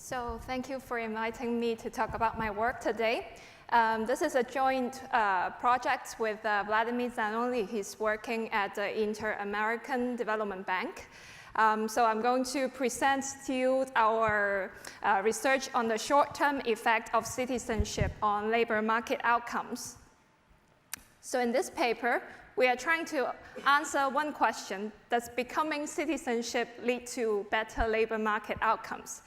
So thank you for inviting me to talk about my work today. This is a joint project with Vladimir Zanoli. He's working at the Inter-American Development Bank. So I'm going to present to you our research on the short-term effect of citizenship on labor market outcomes. So in this paper, we are trying to answer one question: does becoming citizenship lead to better labor market outcomes?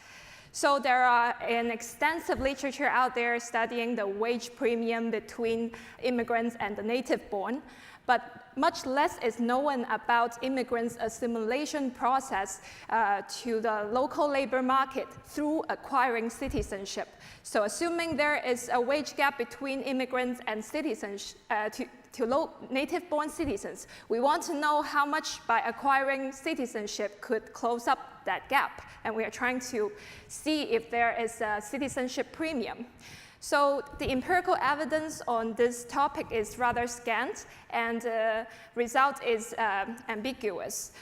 So there are an extensive literature out there studying the wage premium between immigrants and the native-born, but much less is known about immigrants' assimilation process to the local labor market through acquiring citizenship. So assuming there is a wage gap between immigrants and citizens, to native-born citizens, we want to know how much by acquiring citizenship could close up that gap. And we are trying to see if there is a citizenship premium. So the empirical evidence on this topic is rather scant, and the result is ambiguous.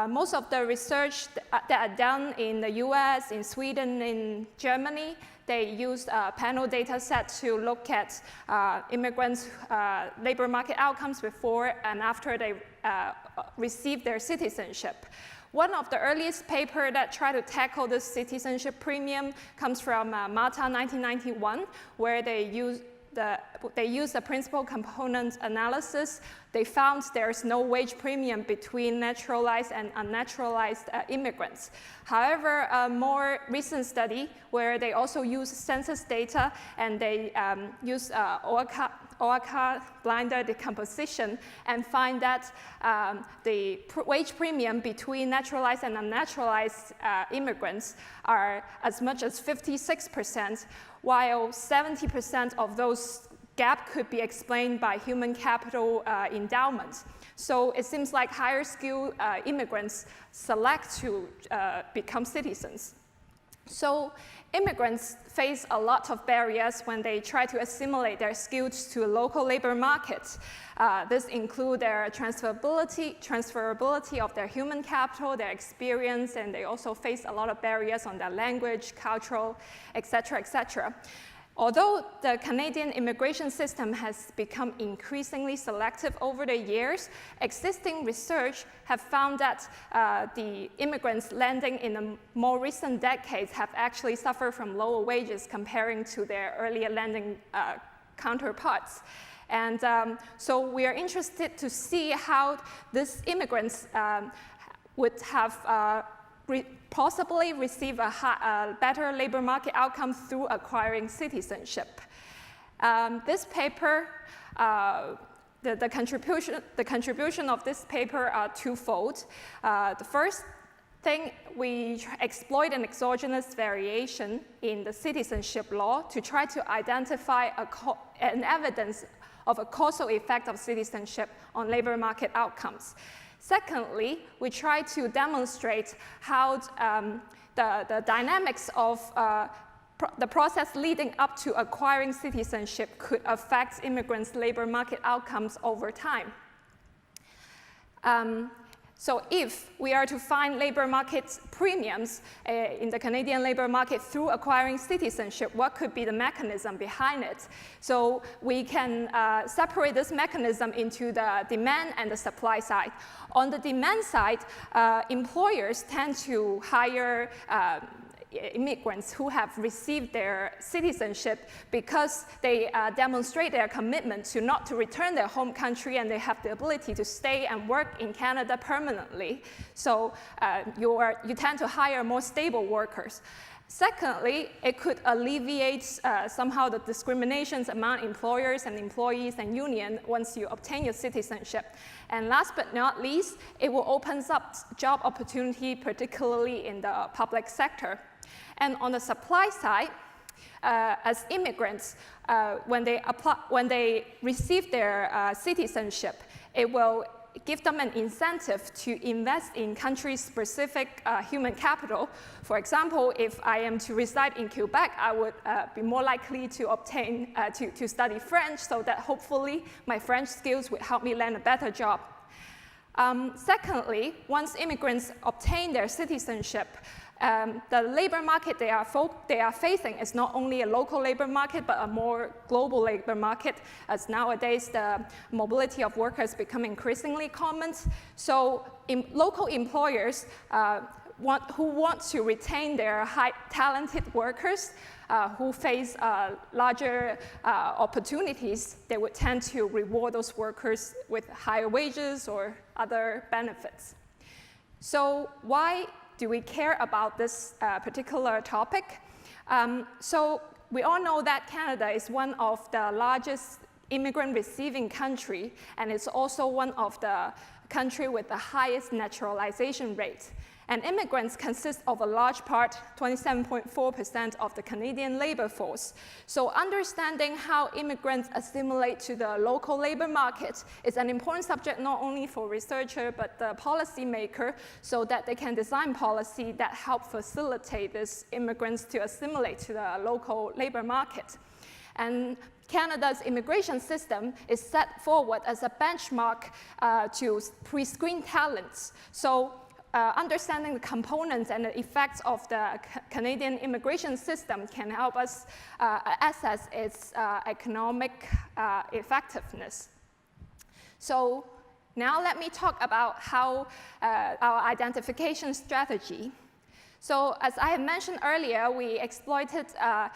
Most of the research that are done in the US, in Sweden, in Germany, they used a panel data set to look at immigrants' labor market outcomes before and after they received their citizenship. One of the earliest papers that tried to tackle this citizenship premium comes from Malta 1991, where they used the principal component analysis. They found there's no wage premium between naturalized and unnaturalized immigrants. However, a more recent study where they also use census data and they use OACA blinder decomposition and find that the wage premium between naturalized and unnaturalized immigrants are as much as 56%, while 70% of those gap could be explained by human capital endowment. So it seems like higher skilled immigrants select to become citizens. So immigrants face a lot of barriers when they try to assimilate their skills to local labor markets. This includes their transferability of their human capital, their experience, and they also face a lot of barriers on their language, cultural, etc., etc. Although the Canadian immigration system has become increasingly selective over the years, existing research have found that the immigrants landing in the more recent decades have actually suffered from lower wages comparing to their earlier landing counterparts. And so we are interested to see how these immigrants would have possibly receive a better labor market outcome through acquiring citizenship. This paper, the contribution of this paper are twofold. The first thing, we exploit an exogenous variation in the citizenship law to try to identify an evidence of a causal effect of citizenship on labor market outcomes. Secondly, we try to demonstrate how the dynamics of the process leading up to acquiring citizenship could affect immigrants' labor market outcomes over time. So if we are to find labor market premiums in the Canadian labor market through acquiring citizenship, what could be the mechanism behind it? So we can separate this mechanism into the demand and the supply side. On the demand side, employers tend to hire immigrants who have received their citizenship because they demonstrate their commitment to not to return their home country, and they have the ability to stay and work in Canada permanently. So you tend to hire more stable workers. Secondly, it could alleviate somehow the discriminations among employers and employees and union once you obtain your citizenship. And last but not least, it will open up job opportunity, particularly in the public sector. And on the supply side, as immigrants, when they receive their citizenship, it will give them an incentive to invest in country-specific human capital. For example, if I am to reside in Quebec, I would be more likely to obtain, to study French, so that hopefully my French skills would help me land a better job. Secondly, once immigrants obtain their citizenship, the labor market they are facing is not only a local labor market, but a more global labor market, as nowadays the mobility of workers become increasingly common. So local employers who want to retain their high talented workers who face larger opportunities, they would tend to reward those workers with higher wages or other benefits. So why do we care about this particular topic? So we all know that Canada is one of the largest immigrant receiving country, and it's also one of the country with the highest naturalization rate. And immigrants consist of a large part, 27.4% of the Canadian labor force. So understanding how immigrants assimilate to the local labor market is an important subject not only for researcher, but the policymaker, so that they can design policy that help facilitate these immigrants to assimilate to the local labor market. And Canada's immigration system is set forward as a benchmark to pre-screen talents. So understanding the components and the effects of the Canadian immigration system can help us assess its economic effectiveness. So now let me talk about how our identification strategy. So as I had mentioned earlier, we exploited a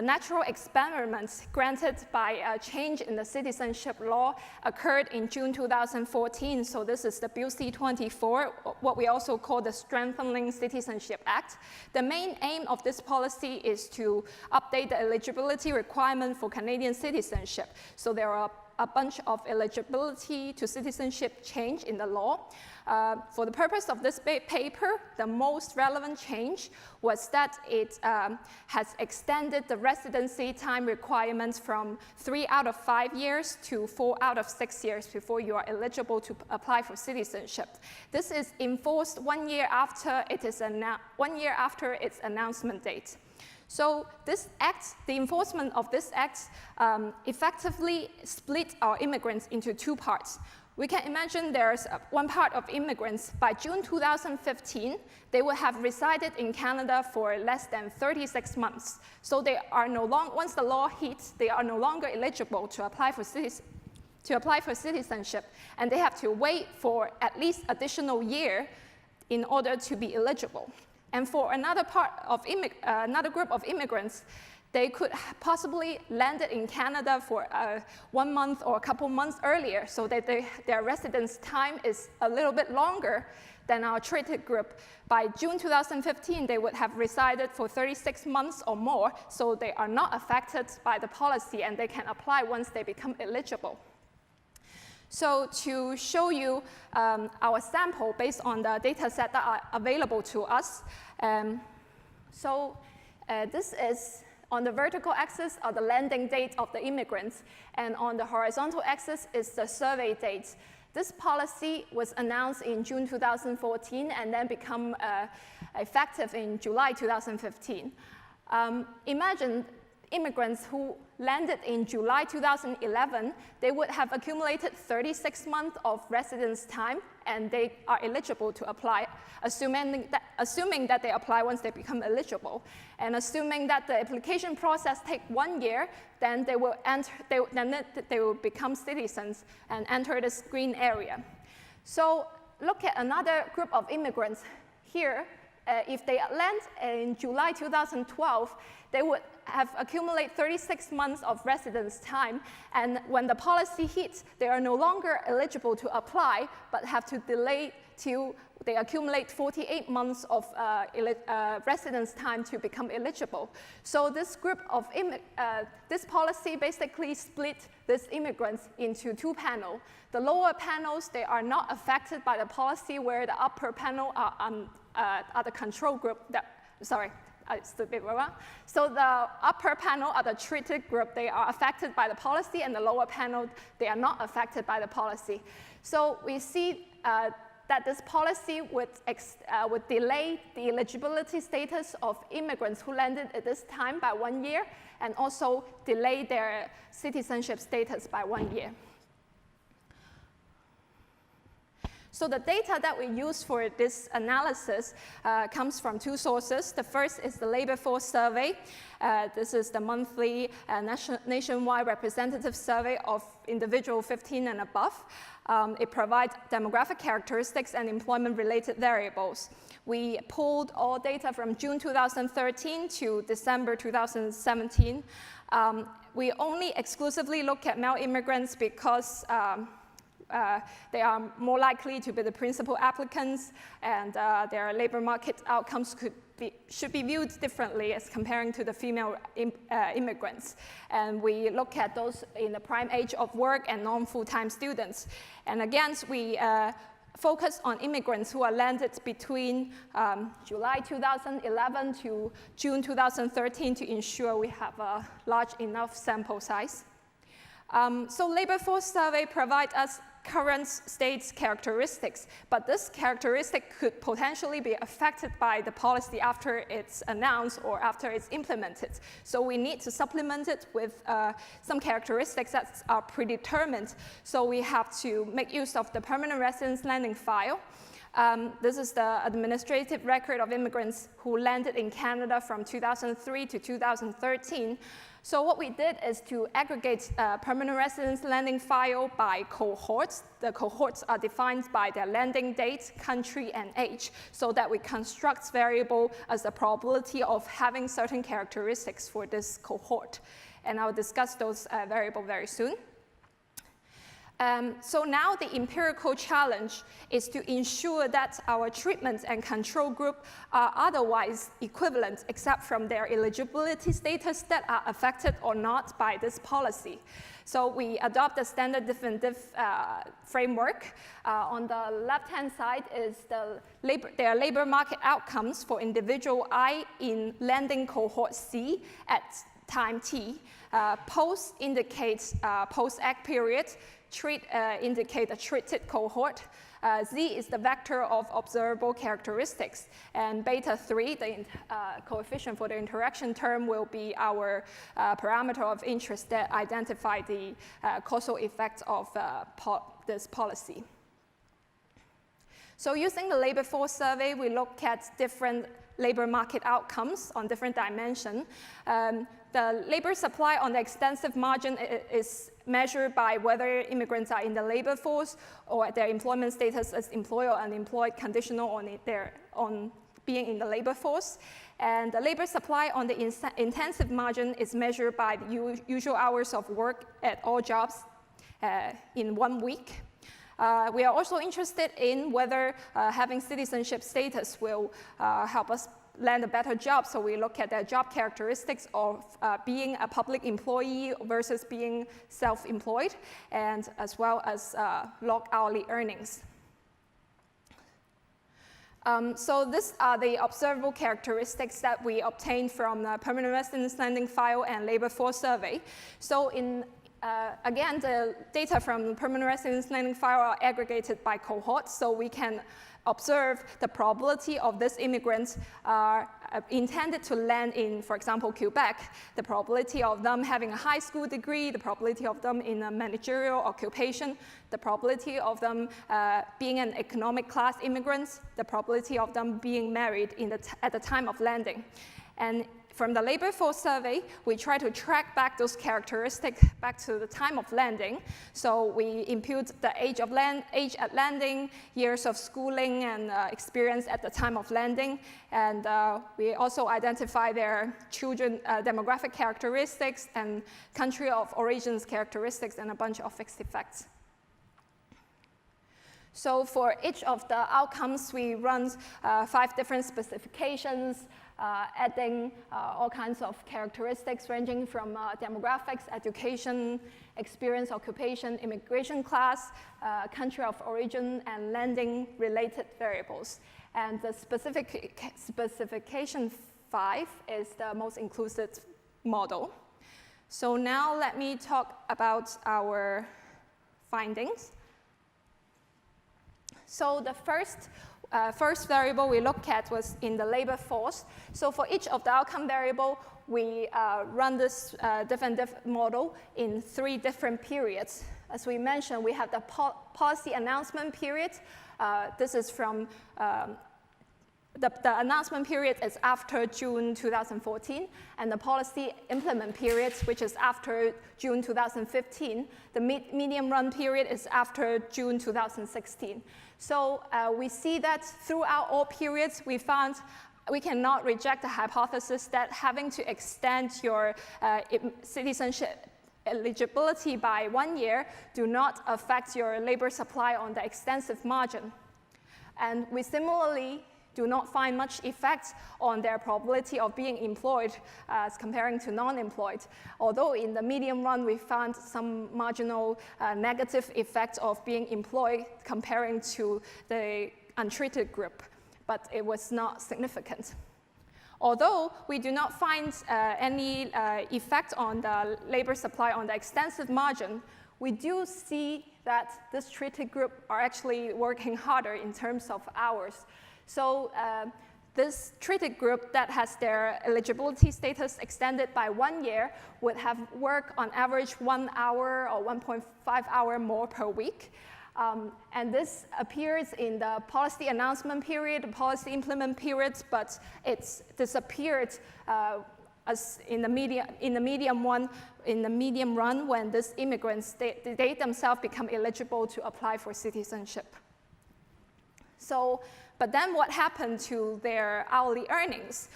natural experiment granted by a change in the citizenship law occurred in June 2014. So this is the Bill C-24, what we also call the Strengthening Citizenship Act. The main aim of this policy is to update the eligibility requirement for Canadian citizenship. So there are a bunch of eligibility to citizenship change in the law. For the purpose of this paper, the most relevant change was that it has extended the residency time requirements from 3 out of 5 years to 4 out of 6 years before you are eligible to apply for citizenship. This is enforced 1 year after its announcement date. So this act, the enforcement of this act, effectively split our immigrants into two parts. We can imagine there's one part of immigrants. By June 2015, they would have resided in Canada for less than 36 months. So they are no longer, once the law hits, they are no longer eligible to apply for citizenship, and they have to wait for at least additional year in order to be eligible. And for another group of immigrants, they could possibly landed in Canada for 1 month or a couple months earlier, so that their residence time is a little bit longer than our treated group. By June 2015, they would have resided for 36 months or more, so they are not affected by the policy, and they can apply once they become eligible. So to show you our sample based on the data set that are available to us, this is on the vertical axis are the landing date of the immigrants, and on the horizontal axis is the survey date. This policy was announced in June 2014 and then become effective in July 2015. Imagine immigrants who landed in July 2011, they would have accumulated 36 months of residence time, and they are eligible to apply, assuming that they apply once they become eligible. And assuming that the application process takes 1 year, then they will become citizens and enter the screen area. So look at another group of immigrants here. If they land in July 2012, they would have accumulated 36 months of residence time, and when the policy hits, they are no longer eligible to apply, but have to delay till they accumulate 48 months of residence time to become eligible. So this group of this policy basically split these immigrants into two panels. The lower panels, they are not affected by the policy, where the upper panel are the control group So the upper panel are the treated group. They are affected by the policy, and the lower panel, they are not affected by the policy. So we see that this policy would delay the eligibility status of immigrants who landed at this time by 1 year, and also delay their citizenship status by 1 year. So the data that we use for this analysis comes from two sources. The first is the labor force survey. This is the monthly nationwide representative survey of individual 15 and above. It provides demographic characteristics and employment-related variables. We pulled all data from June 2013 to December 2017. We only exclusively look at male immigrants because they are more likely to be the principal applicants, and their labor market outcomes should be viewed differently as comparing to the female immigrants. And we look at those in the prime age of work and non-full-time students. And again, we focus on immigrants who are landed between July 2011 to June 2013 to ensure we have a large enough sample size. So labor force survey provides us current state's characteristics, but this characteristic could potentially be affected by the policy after it's announced or after it's implemented. So we need to supplement it with some characteristics that are predetermined. So we have to make use of the permanent residence landing file. This is the administrative record of immigrants who landed in Canada from 2003 to 2013. So what we did is to aggregate permanent residence landing file by cohorts. The cohorts are defined by their landing date, country, and age, so that we construct variable as the probability of having certain characteristics for this cohort. And I'll discuss those variables very soon. So now the empirical challenge is to ensure that our treatment and control group are otherwise equivalent except from their eligibility status that are affected or not by this policy. So we adopt the standard diff framework. On the left-hand side is their labor market outcomes for individual I in landing cohort C at time T. Post indicates post-act period. Treat indicate a treated cohort. Z is the vector of observable characteristics, and beta 3, the coefficient for the interaction term, will be our parameter of interest that identify the causal effects of this policy. So using the labor force survey, we look at different labor market outcomes on different dimensions. The labor supply on the extensive margin is measured by whether immigrants are in the labor force or their employment status as employed or unemployed, conditional on being in the labor force. And the labor supply on the intensive margin is measured by the usual hours of work at all jobs in 1 week. We are also interested in whether having citizenship status will help us land a better job. So we look at the job characteristics of being a public employee versus being self-employed, and as well as log hourly earnings. So these are the observable characteristics that we obtained from the permanent residence landing file and labor force survey. So again, the data from the permanent residence landing file are aggregated by cohorts, so we can observe the probability of these immigrants are intended to land in, for example, Quebec, the probability of them having a high school degree, the probability of them in a managerial occupation, the probability of them being an economic class immigrant, the probability of them being married at the time of landing. And from the labor force survey, we try to track back those characteristics back to the time of landing. So we impute the age at landing, years of schooling and experience at the time of landing. And we also identify their children demographic characteristics and country of origins characteristics and a bunch of fixed effects. So for each of the outcomes, we run 5 different specifications, adding all kinds of characteristics ranging from demographics, education, experience, occupation, immigration class, country of origin, and landing related variables. And the specification 5 is the most inclusive model. So now let me talk about our findings. So the first variable we looked at was in the labor force. So for each of the outcome variable, we run this diff model in 3 different periods. as we mentioned, we have the policy announcement period. This is from the announcement period is after June 2014, and the policy implement period, which is after June 2015. The medium run period is after June 2016. So we see that throughout all periods, we found we cannot reject the hypothesis that having to extend your citizenship eligibility by 1 year do not affect your labor supply on the extensive margin. And we similarly do not find much effect on their probability of being employed as comparing to non-employed. Although in the medium run, we found some marginal negative effect of being employed comparing to the untreated group, but it was not significant. Although we do not find any effect on the labor supply on the extensive margin, we do see that this treated group are actually working harder in terms of hours. So this treated group that has their eligibility status extended by 1 year would have work on average 1 hour or 1.5 hour more per week. And this appears in the policy announcement period, the policy implement periods, but it's disappeared as in the medium run when these immigrants, they themselves become eligible to apply for citizenship. So, but then what happened to their hourly earnings?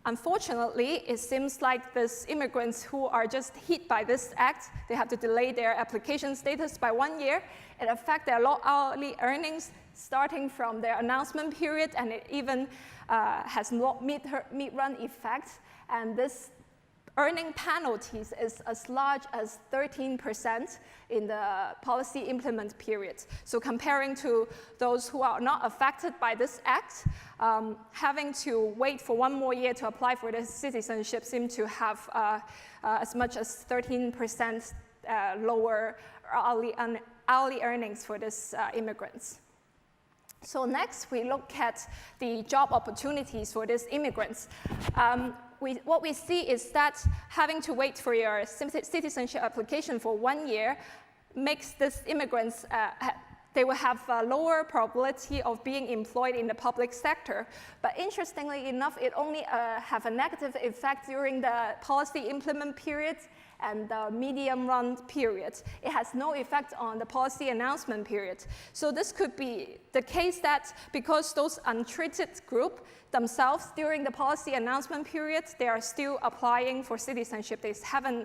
Unfortunately, it seems like these immigrants who are just hit by this act, they have to delay their application status by 1 year. It affects their hourly earnings starting from their announcement period, and it even has not mid-run effect. And this earning penalties is as large as 13% in the policy implement period. So comparing to those who are not affected by this act, having to wait for 1 more year to apply for the citizenship seem to have as much as 13% lower hourly earnings for these immigrants. So next, we look at the job opportunities for these immigrants. What we see is that having to wait for your citizenship application for 1 year makes these immigrants, they will have a lower probability of being employed in the public sector. But interestingly enough, it only have a negative effect during the policy implement period and the medium run period. It has no effect on the policy announcement period. So this could be the case that because those untreated group themselves during the policy announcement period, they are still applying for citizenship.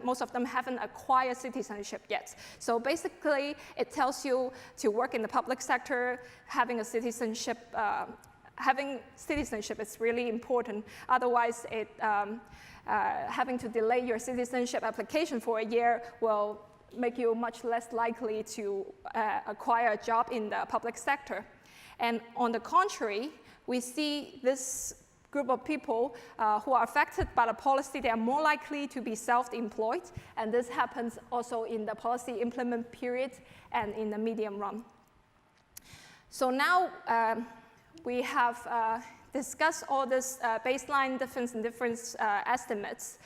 Most of them haven't acquired citizenship yet. So basically, it tells you to work in the public sector, having citizenship is really important. Otherwise, having to delay your citizenship application for 1 year will make you much less likely to acquire a job in the public sector. And on the contrary, we see this group of people who are affected by the policy, they are more likely to be self-employed, and this happens also in the policy implement period and in the medium run. So now we have discussed all this baseline difference and difference estimates.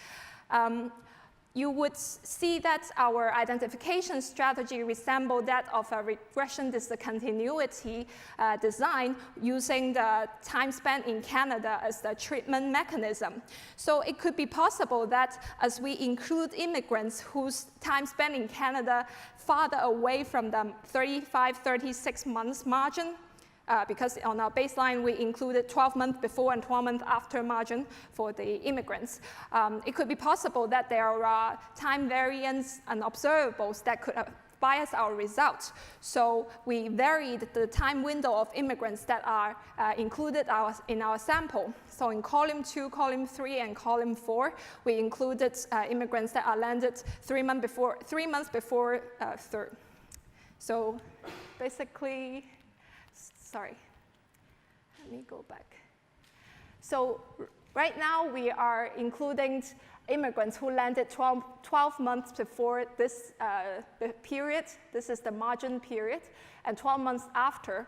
You would see that our identification strategy resembled that of a regression discontinuity design using the time spent in Canada as the treatment mechanism. So it could be possible that as we include immigrants whose time spent in Canada farther away from the 35-36 months margin, because on our baseline, we included 12 months before and 12 months after margin for the immigrants. It could be possible that there are time variance and observables that could bias our results. So we varied the time window of immigrants that are included in our sample. So in column 2, column 3, and column 4, we included immigrants that are landed 3 months before third. So basically, sorry, let me go back. So right now we are including immigrants who landed 12 months before this period. This is the margin period, and 12 months after.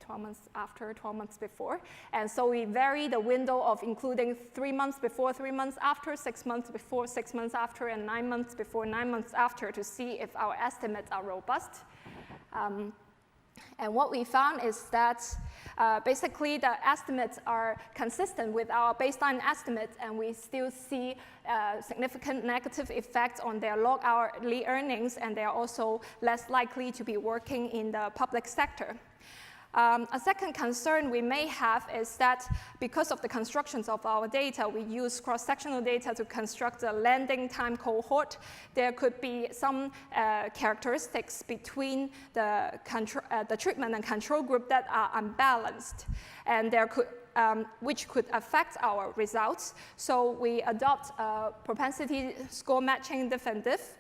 12 months after, 12 months before. And so we vary the window of including 3 months before, 3 months after, 6 months before, 6 months after, and 9 months before, 9 months after to see if our estimates are robust. And what we found is that basically the estimates are consistent with our baseline estimates, and we still see significant negative effects on their log hourly earnings, and they are also less likely to be working in the public sector. A second concern we may have is that because of the constructions of our data, we use cross-sectional data to construct the landing time cohort. There could be some characteristics between the treatment and control group that are unbalanced, and there could which could affect our results. So we adopt a propensity score matching diff and diff.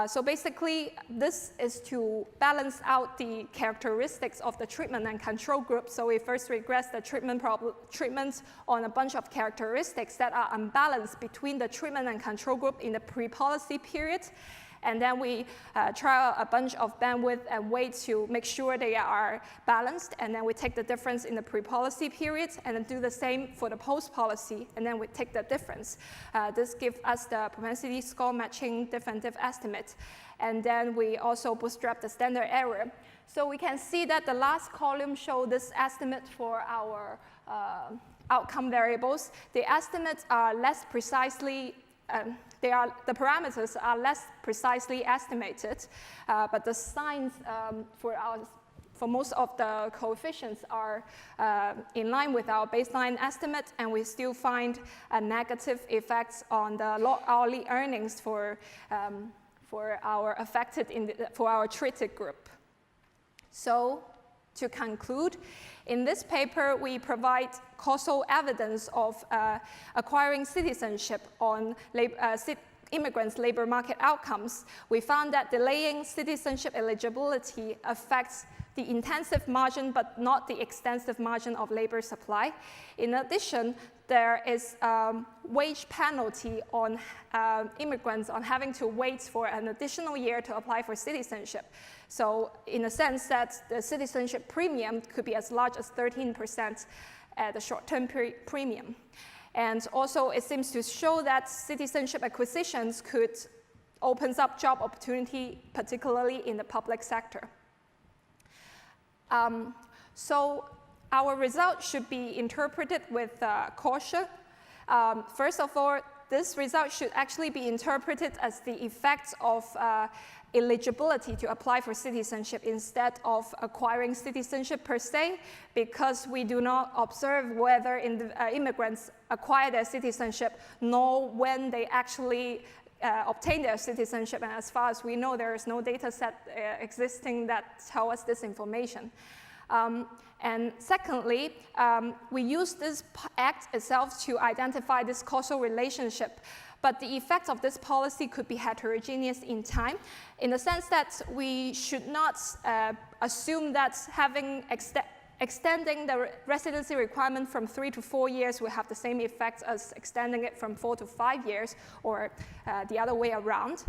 So basically, this is to balance out the characteristics of the treatment and control group. So we first regress the treatment on a bunch of characteristics that are unbalanced between the treatment and control group in the pre-policy period. And then we try out a bunch of bandwidth and weight to make sure they are balanced. And then we take the difference in the pre-policy period and then do the same for the post-policy. And then we take the difference. This gives us the propensity score matching diff and diff estimate. And then we also bootstrap the standard error. So we can see that the last column shows this estimate for our outcome variables. The estimates are less precisely the parameters are less precisely estimated, but the signs for most of the coefficients are in line with our baseline estimate, and we still find negative effects on the log hourly earnings for our for our treated group. So, to conclude, in this paper, we provide causal evidence of acquiring citizenship on immigrants' labor market outcomes. We found that delaying citizenship eligibility affects the intensive margin but not the extensive margin of labor supply. In addition, there is wage penalty on immigrants on having to wait for an additional year to apply for citizenship. So in a sense that the citizenship premium could be as large as 13% at the short-term premium. And also it seems to show that citizenship acquisitions could open up job opportunity, particularly in the public sector. So our results should be interpreted with caution. First of all, this result should actually be interpreted as the effects of eligibility to apply for citizenship instead of acquiring citizenship per se, because we do not observe whether immigrants acquire their citizenship nor when they actually obtain their citizenship. And as far as we know, there is no data set existing that tells us this information. And secondly, we use this act itself to identify this causal relationship. But the effects of this policy could be heterogeneous in time, in the sense that we should not assume that extending the residency requirement from 3 to 4 years will have the same effects as extending it from 4 to 5 years, or the other way around.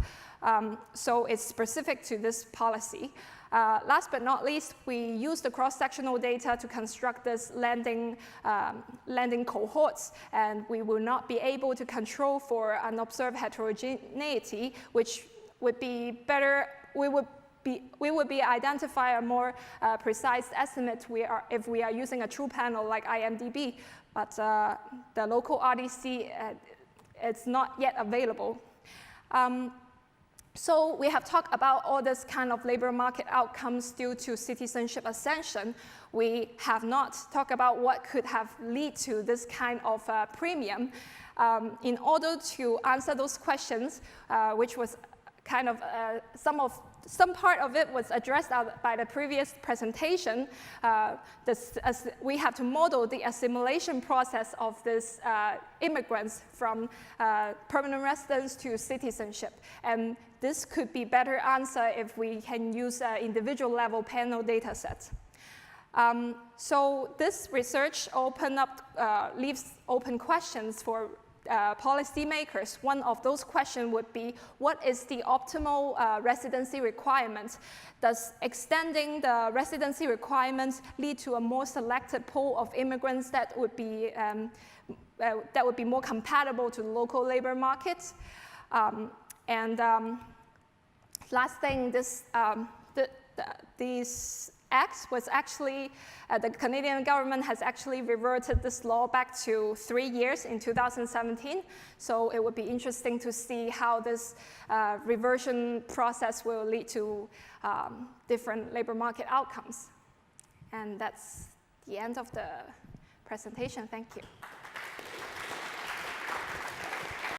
So it's specific to this policy. Last but not least, we use the cross-sectional data to construct this landing cohorts, and we will not be able to control for unobserved heterogeneity, which would be better. We would be identify a more precise estimate if we are using a true panel like IMDb, but the local RDC it's not yet available. So we have talked about all this kind of labor market outcomes due to citizenship ascension. We have not talked about what could have led to this kind of premium. In order to answer those questions, which was kind of some part of it was addressed by the previous presentation. We have to model the assimilation process of these immigrants from permanent residence to citizenship. And this could be better answered if we can use individual level panel data sets. So this research leaves open questions for policymakers, one of those questions would be, what is the optimal residency requirement? Does extending the residency requirements lead to a more selected pool of immigrants that would be more compatible to local labor markets? Last thing, these acts was actually, the Canadian government has actually reverted this law back to 3 years in 2017. So it would be interesting to see how this reversion process will lead to different labor market outcomes. And that's the end of the presentation. Thank you.